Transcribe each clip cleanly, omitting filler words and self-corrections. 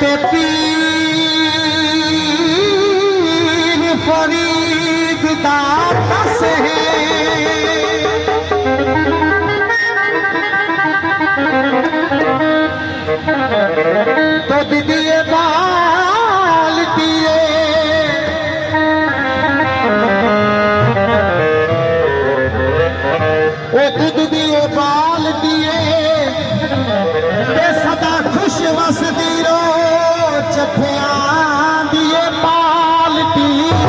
ते पीर फरीद दा दस है तो दिए बाल दिए ओ दूध दिए बाल दिए सदा खुश वसदी रो चफिया दिए पाल दिए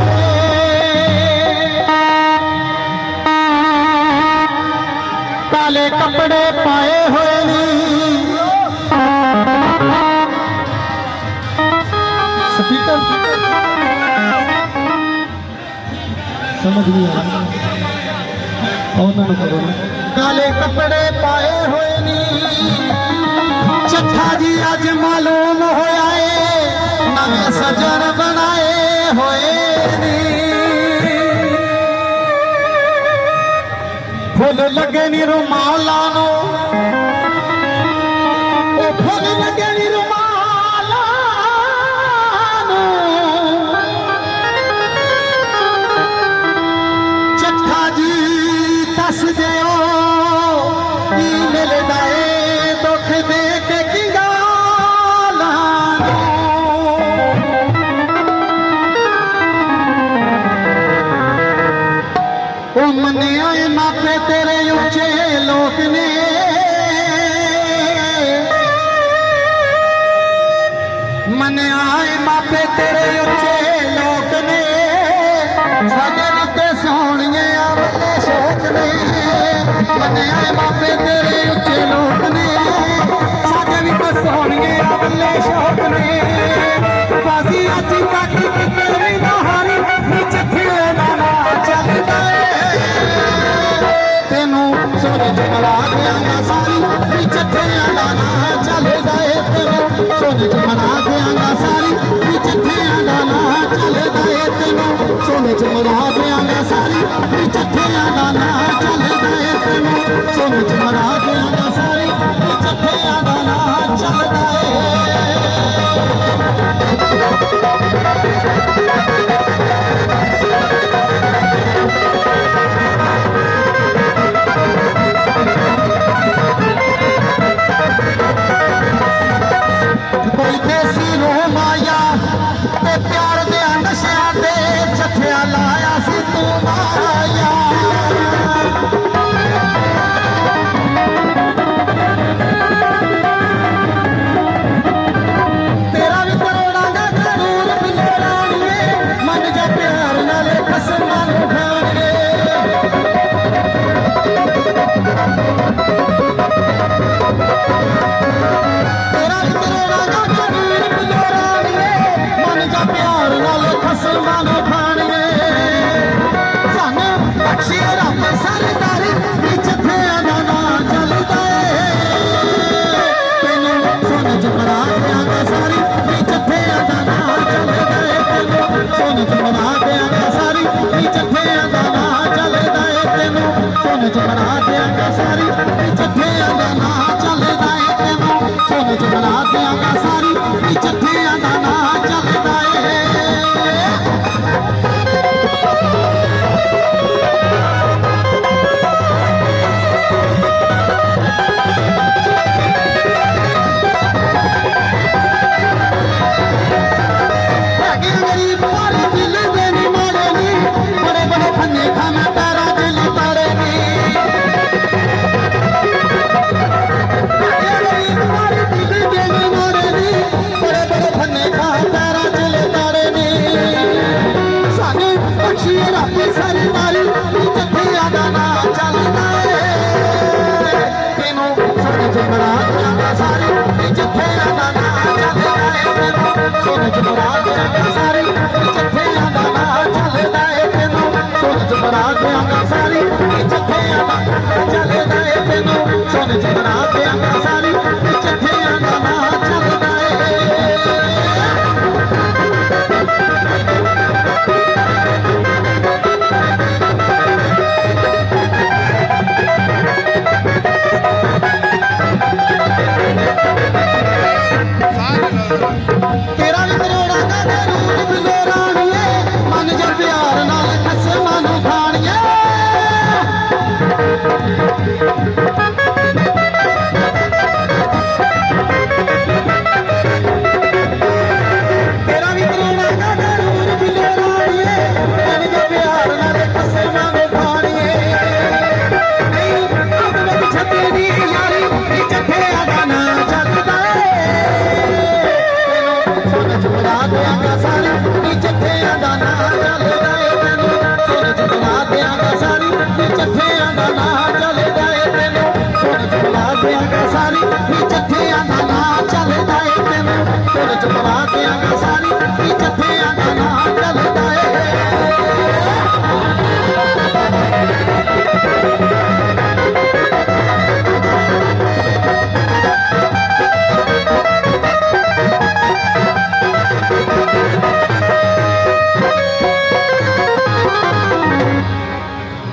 काले कपड़े पाए हुए स्पीकर समझ नहीं आ रहा काले कपड़े पाए हुए नी चट्ठा जी अज मालूम होया है नवे सजन बनाए होए नी फुल लगे नी रुमाला नो ओ फुल लगे नी रुमाला नो चट्ठा जी दस दियो की मिलदा है दुख दे के किंगाला ओ मने आए मापे तेरे ऊंचे लोग ने मने आए मापे तेरे ऊंचे लोग ने साडे ते सोहणिए आवले शौक ने मने आए मापे तेरे ऊंचे लोग ने साडे भी तो सोहणिए आवले शौक ने बाजी अज तक तेरी नहारी नीचे खेला ना चलदा तेनू सोने जमला देंगा सारी नीचे खेला ना चलदा तेनू सोने जमला देंगा सारी नीचे खेला ना चलदा तेनू सोने जमला देंगा सारी नीचे खेला ना चलदा तेनू सोने जमला देंगा सारी नीचे खेला ना चलदा कोई देसी रोह माया ते प्यार दे नशा दे जठिया लाया सी तू माया तेरा भी करोड़ा दा जरूर मिले रानिए मन जा प्यार नाले कसमां नूं खाणगे तेरा भी करोड़ा दा जरूर मिले रानिए मन जा प्यार नाले कसमां नूं खाणगे सानू बख्शे रब सरदारी विच थेया दा ना चलदा तेनू सोने च बना देंगा सारी विच थेया दा ना चलदा तेनू सोने च बना देंगा सारी विच थेया दा ना चलदा तेनू सोने च बना देंगा सारी विच थेया दा ना चलदा तेनू सोने च बना देंगा सारी विच थेया दा ना चलदा गरीब मारे दिल देनी मारे नी बड़े बड़े फन्ने खाना तारा दिल तारे नी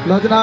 ਲਓ ਜਨਾਬ